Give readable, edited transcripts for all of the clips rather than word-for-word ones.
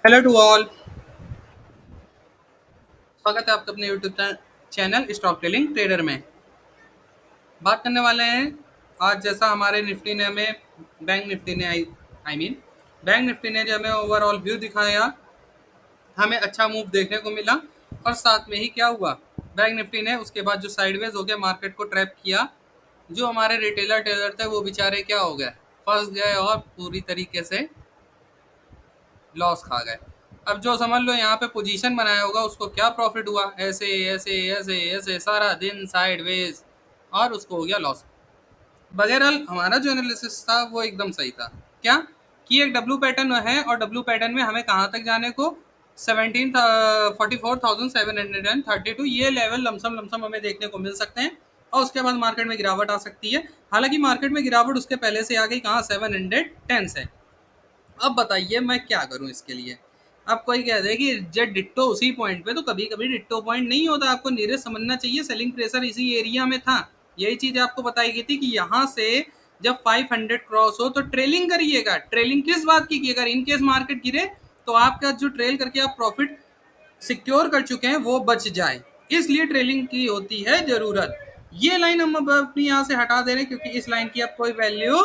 Hello to all. स्वागत है आपका अपने YouTube channel stock trading trader में। बात करने वाले हैं आज जैसा हमारे निफ्टी ने हमें बैंक निफ्टी ने आई मीन बैंक निफ्टी ने जो हमें ओवरऑल व्यू दिखाया, हमें अच्छा मूव देखने को मिला। और साथ में ही क्या हुआ, बैंक निफ्टी ने उसके बाद जो साइडवेज हो गया मार्केट को ट्रैप किया। जो हमारे रिटेलर ट्रेडर थे वो बेचारे क्या हो गए, फंस गए और पूरी तरीके से लॉस खा गए। अब जो समझ लो यहाँ पे पोजीशन बनाया होगा उसको क्या प्रॉफिट हुआ, ऐसे ऐसे ऐसे ऐसे सारा दिन साइडवेज और उसको हो गया लॉस। बगैरहाल हमारा जो एनालिसिस था वो एकदम सही था। क्या कि एक डब्लू पैटर्न है और डब्लू पैटर्न में हमें कहाँ तक जाने को 44,732 ये लेवल लमसम लमसम हमें देखने को मिल सकते हैं। और उसके बाद मार्केट में गिरावट आ सकती है। हालांकि मार्केट में गिरावट उसके पहले से आ गई, कहाँ 710 से। अब बताइए मैं क्या करूं इसके लिए। अब कोई कहते हैं कि जब डिट्टो उसी पॉइंट पे, तो कभी कभी डिट्टो पॉइंट नहीं होता, आपको नीरज समझना चाहिए सेलिंग प्रेशर इसी एरिया में था। यही चीज आपको बताई गई थी कि यहाँ से जब 500 क्रॉस हो तो ट्रेलिंग करिएगा। ट्रेलिंग किस बात की अगर इनकेस मार्केट गिरे तो आपका जो ट्रेल करके आप प्रॉफिट सिक्योर कर चुके हैं वो बच जाए, इसलिए ट्रेलिंग की होती है जरूरत। ये लाइन हम अब अपनी यहाँ से हटा दे रहे हैं क्योंकि इस लाइन की अब कोई वैल्यू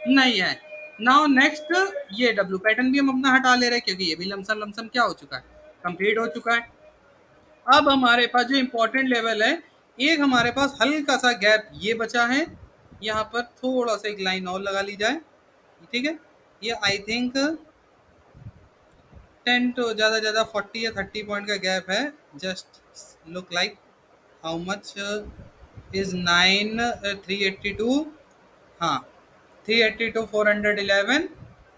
नहीं है। नाउ नेक्स्ट, ये डब्ल्यू पैटर्न भी हम अपना हटा ले रहे हैं क्योंकि ये भी लमसम लमसम क्या हो चुका है, कंप्लीट हो चुका है। अब हमारे पास जो इंपॉर्टेंट लेवल है, एक हमारे पास हल्का सा गैप ये बचा है, यहाँ पर थोड़ा सा एक लाइन और लगा ली जाए। ठीक है, ये आई थिंक 10 टू ज़्यादा 40 या 30 पॉइंट का गैप है। Just look like how much is 9 382, हाँ 382 411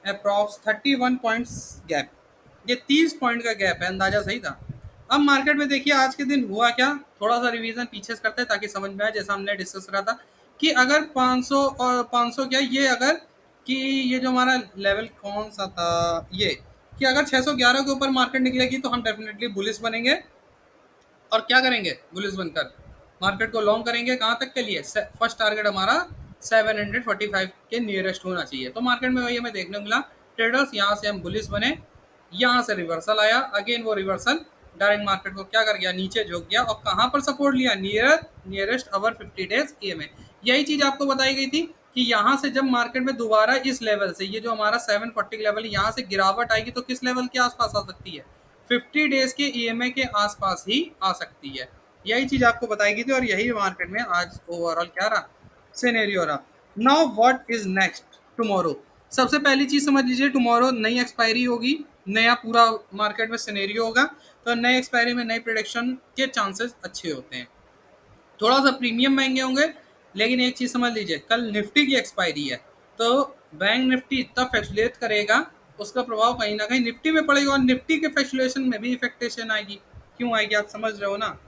अप्रॉक्स 31 पॉइंट्स गैप। ये 30 पॉइंट का गैप है, अंदाजा सही था। अब मार्केट में देखिए आज के दिन हुआ क्या, थोड़ा सा रिवीजन पीछे से करते हैं ताकि समझ में आए। जैसा हमने डिस्कस करा था कि अगर 500 और 500 क्या ये अगर कि ये जो हमारा लेवल कौन सा था, ये कि अगर 611 के ऊपर मार्केट निकलेगी तो हम डेफिनेटली बुलिश बनेंगे। और क्या करेंगे, बुलिश बनकर मार्केट को लॉन्ग करेंगे। कहाँ तक के लिए, फर्स्ट टारगेट हमारा 745 के नियरेस्ट होना चाहिए। तो मार्केट में वही हमें देखने को मिला, ट्रेडर्स यहाँ से हम बुलिश बने, यहाँ से रिवर्सल आया, अगेन वो रिवर्सल डायरेक्ट मार्केट को क्या कर गया, नीचे झोंक गया। और कहाँ पर सपोर्ट लिया, नियरेस्ट अवर 50 डेज ईएमए। यही चीज आपको बताई गई थी कि यहाँ से जब मार्केट में दोबारा इस लेवल से, ये जो हमारा 740 लेवल, यहाँ से गिरावट आएगी तो किस लेवल के आसपास आ सकती है, 50 डेज के ईएमए के आसपास ही आ सकती है। यही चीज आपको बताई गई थी और यही मार्केट में आज ओवरऑल क्या रहा, सिनेरियो रहा। Now what is next, tomorrow. सबसे पहली चीज समझ लीजिए, टुमारो नई एक्सपायरी होगी, नया पूरा मार्केट में सिनेरियो होगा। तो नए एक्सपायरी में नई प्रोडक्शन के चांसेस अच्छे होते हैं। थोड़ा सा प्रीमियम महंगे होंगे, लेकिन एक चीज समझ लीजिए, कल निफ्टी की एक्सपायरी है तो बैंक निफ्टी इतना फैक्चुलेट करेगा, उसका प्रभाव कहीं ना कहीं निफ्टी में पड़ेगा और निफ्टी के फैक्चुलेशन में भी इफेक्टेशन आएगी। क्यों आएगी आप समझ रहे हो ना,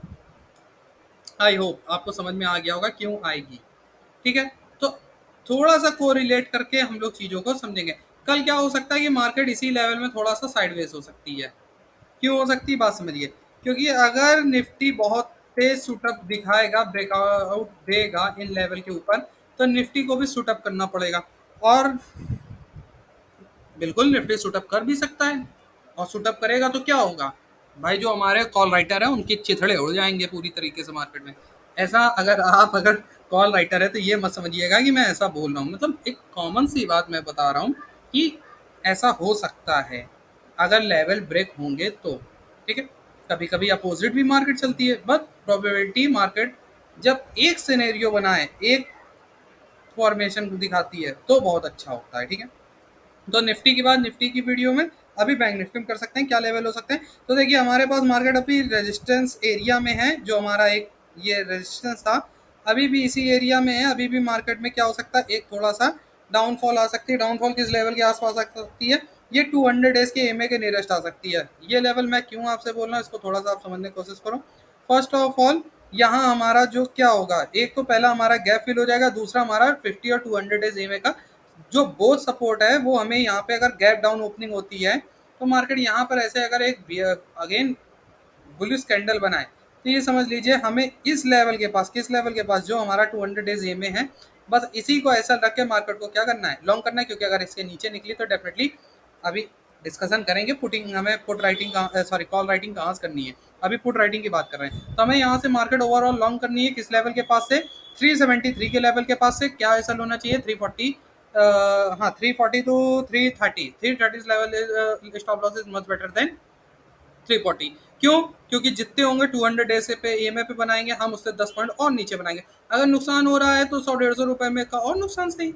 आई होप आपको समझ में आ गया होगा क्यों आएगी। ठीक है, तो थोड़ा सा कोरिलेट करके हम लोग चीज़ों को समझेंगे। कल क्या हो सकता है कि मार्केट इसी लेवल में थोड़ा सा साइडवेज हो सकती है। क्यों हो सकती है बात समझिए, क्योंकि अगर निफ्टी बहुत तेज सुटअप दिखाएगा, ब्रेकआउट देगा इन लेवल के ऊपर, तो निफ्टी को भी सुटअप करना पड़ेगा। और बिल्कुल निफ्टी सुटअप कर भी सकता है, और सुटअप करेगा तो क्या होगा भाई, जो हमारे कॉल राइटर है उनके चिथड़े उड़ जाएंगे पूरी तरीके से मार्केट में। ऐसा अगर कॉल राइटर है तो ये मत समझिएगा कि मैं ऐसा बोल रहा हूँ, मतलब एक कॉमन सी बात मैं बता रहा हूँ कि ऐसा हो सकता है अगर लेवल ब्रेक होंगे तो। ठीक है, कभी कभी अपोजिट भी मार्केट चलती है, बट प्रोबेबिलिटी मार्केट जब एक सिनेरियो बनाए, एक फॉर्मेशन दिखाती है तो बहुत अच्छा होता है। ठीक है, तो निफ्टी के बाद निफ्टी की वीडियो में अभी बैंक निफ्टी में कर सकते हैं क्या लेवल हो सकते हैं। तो देखिए हमारे पास मार्केट अभी रेजिस्टेंस एरिया में है, जो हमारा एक ये रेजिस्टेंस था अभी भी इसी एरिया में है। अभी भी मार्केट में क्या हो सकता है, एक थोड़ा सा डाउनफॉल आ सकती है। डाउनफॉल किस लेवल के आसपास आ सकती है, ये 200 डेज के एमए के नियरेस्ट आ सकती है। ये लेवल मैं क्यों आपसे बोल रहा हूँ, इसको थोड़ा सा आप समझने की कोशिश करो। फर्स्ट ऑफ ऑल यहाँ हमारा जो क्या होगा, एक तो पहला हमारा गैप फिल हो जाएगा, दूसरा हमारा 50 और 200 डेज एमए का जो बोथ सपोर्ट है वो हमें यहाँ पे अगर गैप डाउन ओपनिंग होती है तो मार्केट यहाँ पर ऐसे अगर एक अगेन बुलिश कैंडल बनाए तो ये समझ लीजिए हमें इस लेवल के पास, किस लेवल के पास, जो हमारा 200 डेज ए में है, बस इसी को ऐसा रख के मार्केट को क्या करना है, लॉन्ग करना है। क्योंकि अगर इसके नीचे निकली तो डेफिनेटली अभी डिस्कशन करेंगे पुटिंग, हमें put writing sorry call writing कहाँ से करनी है, अभी पुट राइटिंग की बात कर रहे हैं। तो हमें यहाँ से मार्केट ओवरऑल लॉन्ग करनी है किस लेवल के पास से, 373 के लेवल के पास से। क्या ऐसा होना चाहिए 340, हाँ 340 to 330, 330 level stop loss is much better than 340। क्यों? क्योंकि जितने होंगे 200 डेज से पे ईएमआई पे बनाएंगे हम, उससे 10 पॉइंट और नीचे बनाएंगे। अगर नुकसान हो रहा है तो 100-150 रुपए में का और नुकसान सही,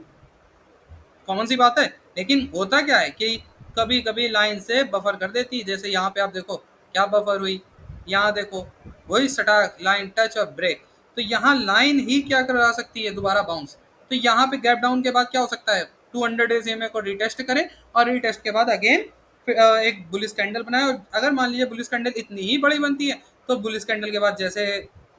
कॉमन सी बात है। लेकिन होता क्या है कि कभी कभी लाइन से बफर कर देती है, जैसे यहाँ पे आप देखो क्या बफर हुई, यहाँ देखो वही सटाक लाइन टच और ब्रेक। तो यहाँ लाइन ही क्या करा सकती है, दोबारा बाउंस। तो यहाँ पे गैप डाउन के बाद क्या हो सकता है, 200 डेज ईएमए को रिटेस्ट करें और रिटेस्ट के बाद अगेन एक बुलिश कैंडल बनाए। और अगर मान लीजिए बुलिश कैंडल इतनी ही बड़ी बनती है तो बुलिश कैंडल के बाद जैसे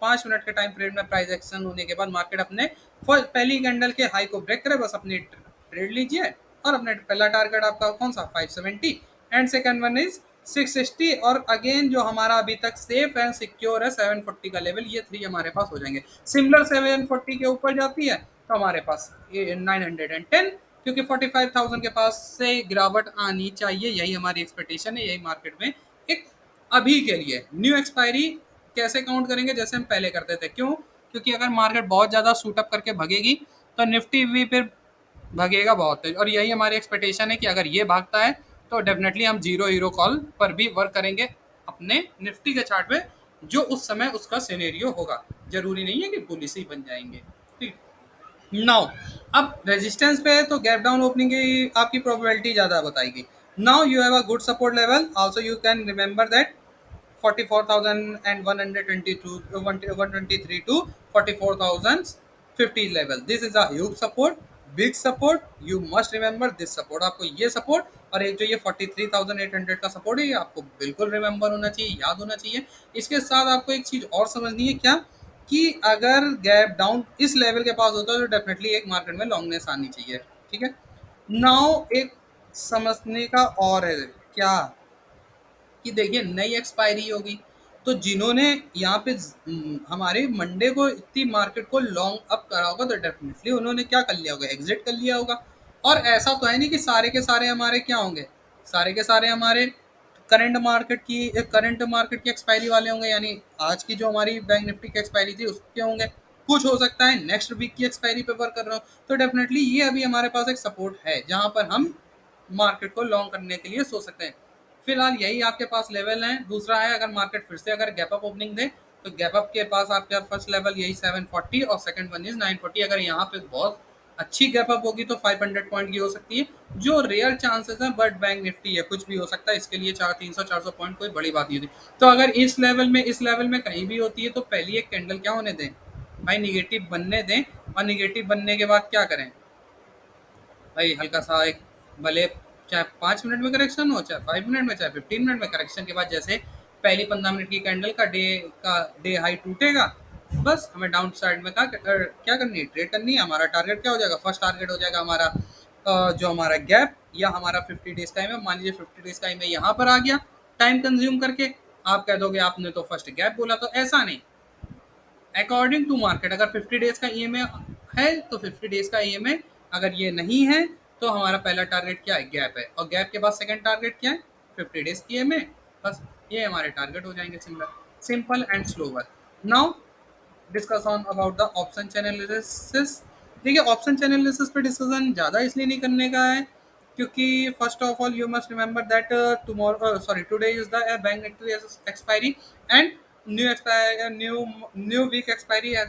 5 मिनट के टाइम फ्रेम में प्राइस एक्शन होने के बाद मार्केट अपने पहली कैंडल के हाई को ब्रेक करे, बस अपनी ट्रेड लीजिए। और अपने पहला टारगेट आपका कौन सा 570 एंड सेकंड वन इज 660। और अगेन जो हमारा अभी तक सेफ एंड सिक्योर है 740 का लेवल, ये 3 हमारे पास हो जाएंगे। सिमिलर 740 के ऊपर जाती है तो हमारे पास ये 910, क्योंकि 45,000 के पास से गिरावट आनी चाहिए, यही हमारी एक्सपेक्टेशन है, यही मार्केट में एक अभी के लिए। न्यू एक्सपायरी कैसे काउंट करेंगे, जैसे हम पहले करते थे। क्यों? क्योंकि अगर मार्केट बहुत ज़्यादा सूटअप करके भगेगी तो निफ्टी भी फिर भगेगा बहुत तेज, और यही हमारी एक्सपेक्टेशन है कि अगर ये भागता है तो डेफिनेटली हम जीरो हीरो कॉल पर भी वर्क करेंगे अपने निफ्टी के चार्ट में, जो उस समय उसका सिनेरियो होगा। जरूरी नहीं है कि पुलिस ही बन जाएंगे। ठीक, नाउ अब रेजिस्टेंस पे है तो गैप डाउन ओपनिंग की आपकी प्रोबेबिलिटी ज़्यादा बताएगी। Now you have a good support level also, you can remember that 44,122 123 to 44,050 level. This is a huge support, big support. You must remember this support. आपको ये support और एक जो ये 43,800 का सपोर्ट है, ये आपको बिल्कुल रिमेंबर होना चाहिए, याद होना चाहिए। इसके साथ आपको एक चीज़ और समझनी है, क्या कि अगर गैप डाउन इस लेवल के पास होता है तो डेफिनेटली एक मार्केट में लॉन्गनेस आनी चाहिए। ठीक है, नाउ एक समझने का और है क्या, कि देखिए नई एक्सपायरी होगी तो जिन्होंने यहाँ पे हमारे मंडे को इतनी मार्केट को लॉन्ग अप करा होगा तो डेफिनेटली उन्होंने क्या कर लिया होगा, एग्जिट कर लिया होगा। और ऐसा तो है नहीं कि सारे के सारे हमारे क्या होंगे, सारे के सारे हमारे करंट मार्केट की एक्सपायरी वाले होंगे, यानी आज की जो हमारी बैंक निफ्टी की एक्सपायरी थी उसके होंगे। कुछ हो सकता है नेक्स्ट वीक की एक्सपायरी पे वर्क कर रहा हूँ, तो डेफिनेटली ये अभी हमारे पास एक सपोर्ट है जहाँ पर हम मार्केट को लॉन्ग करने के लिए सोच सकते हैं। फिलहाल यही आपके पास लेवल है। दूसरा है, अगर मार्केट फिर से अगर गैप अप ओपनिंग दे तो गैप अप के पास आपका फर्स्ट लेवल यही 740 और सेकंड वन इज 940। अगर यहाँ पे बहुत अच्छी गैप अप होगी तो 500 पॉइंट की हो सकती है, जो रेयर चांसेस है, बट बैंक निफ्टी है कुछ भी हो सकता है, इसके लिए 300-400 पॉइंट कोई बड़ी बात नहीं होती। तो अगर इस लेवल में कहीं भी होती है तो पहली एक कैंडल क्या होने दें भाई, निगेटिव बनने दें। और निगेटिव बनने के बाद क्या करें भाई, हल्का सा एक भले चाहे 5 मिनट में करेक्शन हो, चाहे 5 मिनट में, चाहे 15 मिनट में, करेक्शन के बाद जैसे पहली 15 मिनट की कैंडल का डे हाई टूटेगा, बस हमें डाउन साइड में क्या करनी है, ट्रेड करनी है। हमारा टारगेट क्या हो जाएगा, फर्स्ट टारगेट हो जाएगा हमारा जो हमारा गैप या हमारा 50 डेज टाइम है, मान लीजिए 50 डेज टाइम में यहाँ पर आ गया टाइम कंज्यूम करके। आप कह दोगे आपने तो फर्स्ट गैप बोला, तो ऐसा नहीं, अकॉर्डिंग टू मार्केट। अगर 50 डेज का ईएमए है तो 50 डेज का ईएमए, अगर ये नहीं है तो हमारा पहला टारगेट क्या है, गैप है, और गैप के बाद सेकंड टारगेट क्या है, 50 डेज की ईएमए। बस ये हमारे टारगेट हो जाएंगे, simple and slower. Now discuss on about the option chain analysis. देखिए ऑप्शन चैनल एनालिसिस पे डिस्कशन ज़्यादा इसलिए नहीं करने का है क्योंकि first of all you must remember that today is the bank Nifty expiry and new week expiry has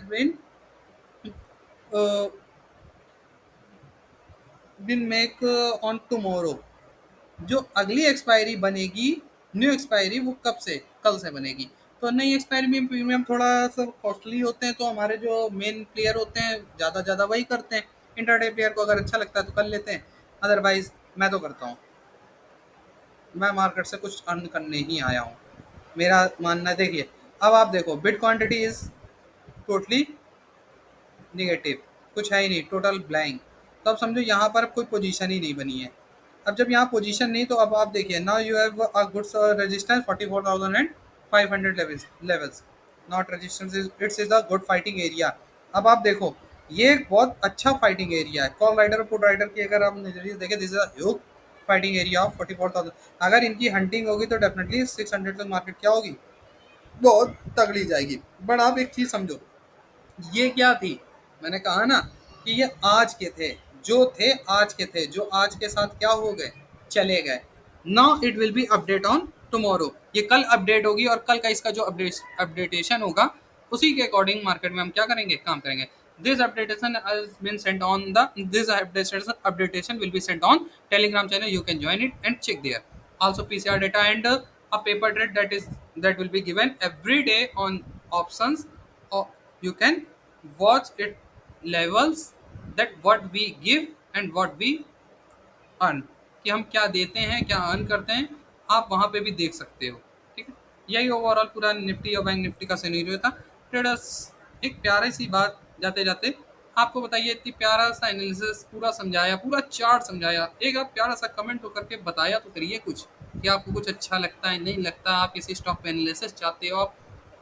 been make on tomorrow. जो अगली एक्सपायरी बनेगी, न्यू एक्सपायरी, वो कब से, कल से बनेगी। तो नई एक्सपायरी में प्रीमियम थोड़ा सा कॉस्टली होते हैं, तो हमारे जो मेन प्लेयर होते हैं ज़्यादा वही करते हैं। इंटरडे प्लेयर को अगर अच्छा लगता है तो कर लेते हैं, अदरवाइज मैं तो करता हूँ। मैं मार्केट से कुछ अर्न करने ही आया हूँ, मेरा मानना है। देखिए अब आप देखो bit quantity is totally negative, कुछ है ही नहीं, टोटल ब्लैंक। तो अब समझो यहाँ पर कोई पोजीशन ही नहीं बनी है। अब जब यहाँ पोजीशन नहीं तो अब आप देखिए, now you have a good resistance 44,500 levels, not resistance, it's is a good fighting area. अब आप देखो ये एक बहुत अच्छा फाइटिंग एरिया है। कॉल राइडर और पुट राइडर की अगर आप नजरिए देखें, this is a huge fighting area of 44,000। अगर इनकी हंटिंग होगी तो डेफिनेटली 600 तक मार्केट क्या होगी, बहुत तगड़ी जाएगी। बट आप एक चीज समझो, ये क्या थी, मैंने कहा ना कि ये आज के थे, जो थे आज के थे, जो आज के साथ क्या हो गए, चले गए। Now it will be update on tomorrow, ये कल अपडेट होगी और कल का इसका जो अपडेटेशन होगा उसी के अकॉर्डिंग मार्केट में हम क्या करेंगे, काम करेंगे। This updation has been sent on the this updatation will be sent on Telegram channel. You can join it and check there. Also PCR data and a paper trade that will be given every day on options. Or you can watch it levels that what we give and what we earn, कि हम क्या देते हैं, क्या earn करते हैं, आप वहाँ पे भी देख सकते हो। ठीक है, यही ओवरऑल पूरा निफ्टी और बैंक निफ्टी का सिनेरियो था। ट्रेडर्स, एक प्यारी सी बात जाते जाते आपको बताइए, इतनी प्यारा सा एनालिसिस पूरा समझाया, पूरा चार्ट समझाया, एक आप प्यारा सा कमेंट तो करके बताया तो करिए कुछ कि आपको कुछ अच्छा लगता है, नहीं लगता, आप किसी स्टॉक पे एनालिसिस चाहते हो,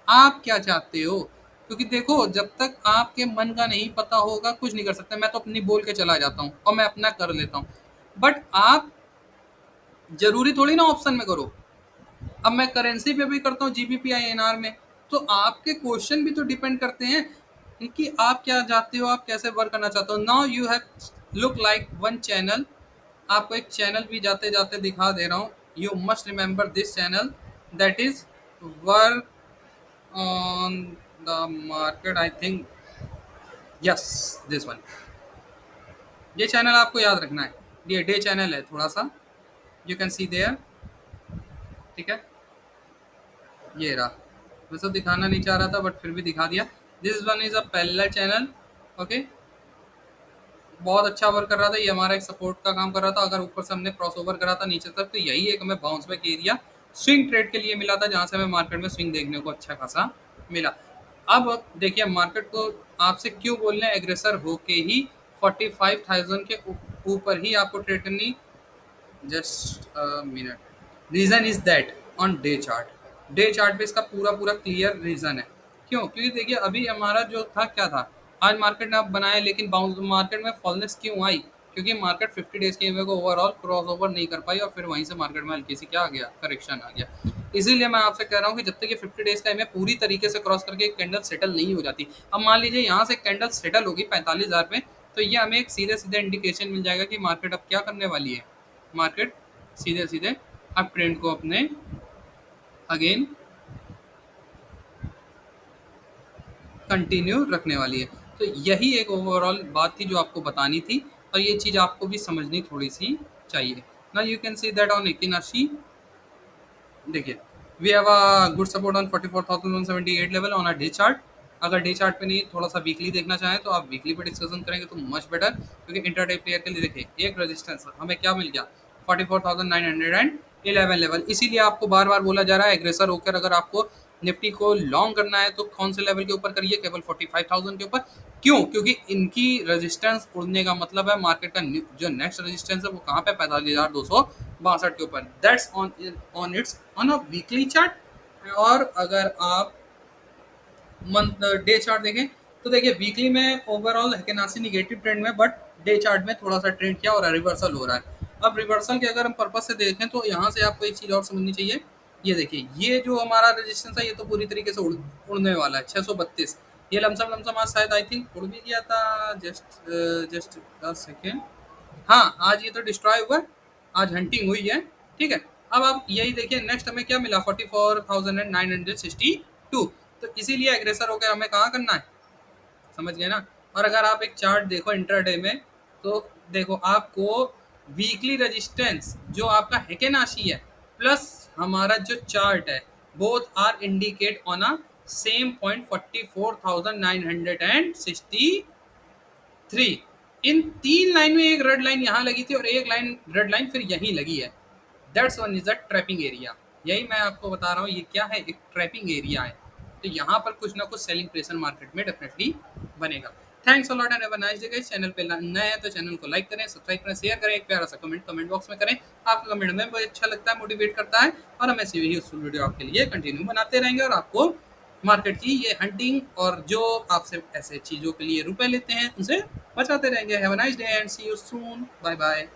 आप क्या चाहते हो। क्योंकि देखो, जब तक आपके मन का नहीं पता होगा कुछ नहीं कर सकते। मैं तो अपनी बोल के चला जाता हूँ और मैं अपना कर लेता हूँ, बट आप जरूरी थोड़ी ना ऑप्शन में करो। अब मैं करेंसी पे भी करता हूँ, जीबीपी आईएनआर में, तो आपके क्वेश्चन भी तो डिपेंड करते हैं कि आप क्या चाहते हो, आप कैसे वर्क करना चाहते हो। Now you have look like one channel, आपको एक चैनल भी जाते जाते दिखा दे रहा हूँ। You must remember this channel, that is work on the market, I think, yes, this one. ये चैनल आपको याद रखना है, ये डे चैनल है थोड़ा सा, यू कैन सी देयर। ठीक है, ये रहा, मैं सब दिखाना नहीं चाह रहा था बट फिर भी दिखा दिया। This one is a parallel channel, okay, बहुत अच्छा वर्क कर रहा था। ये हमारा एक सपोर्ट का काम कर रहा था। अगर ऊपर से हमने क्रॉस ओवर करा था नीचे तक, तो यही एक हमें bounce back area swing trade के लिए मिला था, जहाँ से हमें मार्केट में स्विंग देखने को अच्छा खासा मिला। अब देखिए, मार्केट को आपसे क्यों बोलने एग्रेसर होके ही 45,000 के ऊपर ही आपको ट्रेड करनी, just minute. Reason is that on day chart, day chart पे इसका पूरा पूरा क्लियर रीजन है। क्यों? क्योंकि देखिए, अभी हमारा जो था क्या था, आज मार्केट ने अब बनाया, लेकिन बाउंस मार्केट में फॉलनेस क्यों आई? क्योंकि मार्केट 50 डेज के ईवे को ओवरऑल क्रॉस ओवर नहीं कर पाई और फिर वहीं से मार्केट में हल्की सी क्या आ गया, करेक्शन आ गया। इसीलिए मैं आपसे कह रहा हूँ कि जब तक ये 50 डेज का ईवे पूरी तरीके से क्रॉस करके एक कैंडल सेटल नहीं हो जाती, अब मान लीजिए यहाँ से कैंडल सेटल होगी 45,000 पे, तो ये हमें एक सीधे सीधे इंडिकेशन मिल जाएगा कि मार्केट अब क्या करने वाली है। मार्केट सीधे सीधे अब ट्रेंड को अपने अगेन कंटिन्यू रखने वाली है। तो यही एक ओवरऑल बात थी जो आपको बतानी थी, और ये चीज़ आपको भी समझनी थोड़ी सी चाहिए ना। You can see that on एकिनाशी, देखिए, we have a good support on 44,178 level on a day chart. अगर डे चार्ट पे नहीं, थोड़ा सा वीकली देखना चाहें तो आप वीकली पे डिस्कशन करेंगे तो मच बेटर, क्योंकि इंटरडे प्लेयर के लिए देखिए एक रेजिस्टेंस हमें क्या मिल गया, 44,911 लेवल। इसीलिए आपको बार बार बोला जा रहा है एग्रेसर होकर अगर आपको निफ्टी को लॉन्ग करना है तो कौन से लेवल के ऊपर करिए, केवल 45,000 के ऊपर। क्यों? क्योंकि इनकी रेजिस्टेंस उड़ने का मतलब है मार्केट का जो नेक्स्ट रेजिस्टेंस है वो कहाँ पे, 45,262 के ऊपर। That's on it's on a weekly chart. और अगर आप मंथ डे चार्ट देखें तो देखिए, वीकली में ओवरऑल हेकेनासी निगेटिव ट्रेंड में, बट डे चार्ट में थोड़ा सा ट्रेंड क्या हो रहा है, रिवर्सल हो रहा है। अब रिवर्सल के अगर हम पर्पज से देखें तो यहाँ से आपको एक चीज़ और समझनी चाहिए। ये देखिए, ये जो हमारा रेजिस्टेंस है ये तो पूरी तरीके से उड़ने वाला है 632। ये लमसम लमसम आज शायद आई थिंक उड़ भी गया था, जस्ट सेकेंड, हाँ आज ये तो डिस्ट्रॉय हुआ है, आज हंटिंग हुई है। ठीक है, अब आप यही देखिए, नेक्स्ट हमें क्या मिला, 44,962। तो इसीलिए एग्रेसर होकर हमें कहाँ करना है, समझ गए ना। और अगर आप एक चार्ट देखो इंटरडे में, तो देखो आपको वीकली रेजिस्टेंस जो आपका हेकेनाशी है प्लस हमारा जो चार्ट है, both are indicate on a same point 44,963। इन तीन लाइन में एक रेड लाइन यहाँ लगी थी और एक लाइन रेड लाइन फिर यहीं लगी है। That's one is a trapping area. यही मैं आपको बता रहा हूँ, ये क्या है, एक ट्रैपिंग एरिया है। तो यहाँ पर कुछ ना कुछ सेलिंग प्रेशर मार्केट में डेफिनेटली बनेगा। Thanks a lot and have a nice day guys. Channel पे नए हैं तो चैनल को लाइक करें, सब्सक्राइब करें, शेयर करें, एक प्यारा सा कमेंट बॉक्स में करें। आपका कमेंट में बहुत अच्छा लगता है, मोटिवेट करता है, और हम ऐसी यूजफुल वीडियो आपके लिए कंटिन्यू बनाते रहेंगे और आपको मार्केट की ये हंटिंग और जो आपसे ऐसे चीज़ों के लिए रुपए लेते हैं उनसे बचाते रहेंगे। Have a nice day and see you soon, bye bye.